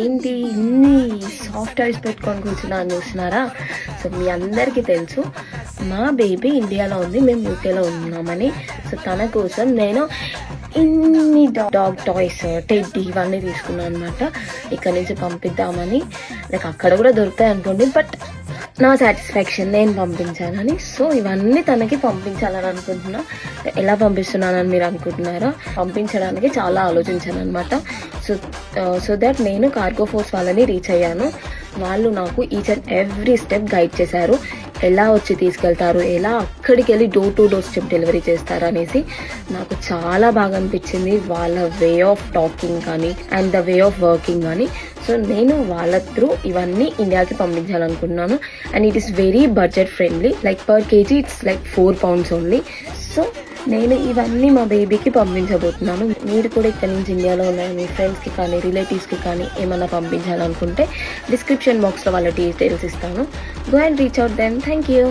ఏంటి ఇన్ని soft ice పెట్టుకొని కూర్చున్నా అని చూస్తున్నారా? సో మీ అందరికీ తెలుసు మా బేబీ ఇండియాలో ఉంది, మేము యూకేలో ఉన్నామని. సో తన కోసం నేను ఇన్ని డాగ్ టాయ్స్, టెడ్డీ ఇవన్నీ తీసుకున్నాను అనమాట. ఇక్కడ నుంచి పంపిద్దామని. లైక్ అక్కడ కూడా దొరుకుతాయి అనుకోండి, బట్ నా సాటిస్ఫాక్షన్ నేను పంపించాలని. సో ఇవన్నీ తనకి పంపించాలని అనుకుంటున్నా. ఎలా పంపిస్తున్నానని మీరు అనుకుంటున్నారా? పంపించడానికి చాలా ఆలోచించాను అనమాట. సో దట్ నేను కార్గో ఫోర్స్ వాళ్ళని రీచ్ అయ్యాను. వాళ్ళు నాకు each and every step guide చేశారు. ఎలా వచ్చి తీసుకెళ్తారు, ఎలా అక్కడికి వెళ్ళి door to door step delivery చేస్తారు అనేసి నాకు చాలా బాగా అనిపించింది. వాళ్ళ వే ఆఫ్ టాకింగ్ కానీ and the way of working కానీ. సో నేను వాళ్ళ త్రూ ఇవన్నీ ఇండియాకి పంపించాలనుకుంటున్నాను. And it is very budget friendly. Like per KG it's like 4 pounds only. So నేను ఇవన్నీ మా బేబీకి పంపించబోతున్నాను. మీరు కూడా ఇక్కడ నుంచి ఇండియాలో ఉన్న మీ ఫ్రెండ్స్కి కానీ రిలేటివ్స్కి కానీ ఏమైనా పంపించాలనుకుంటే డిస్క్రిప్షన్ బాక్స్లో వాళ్ళ డీటెయిల్స్ ఇస్తాను. Go and reach out them. Thank you.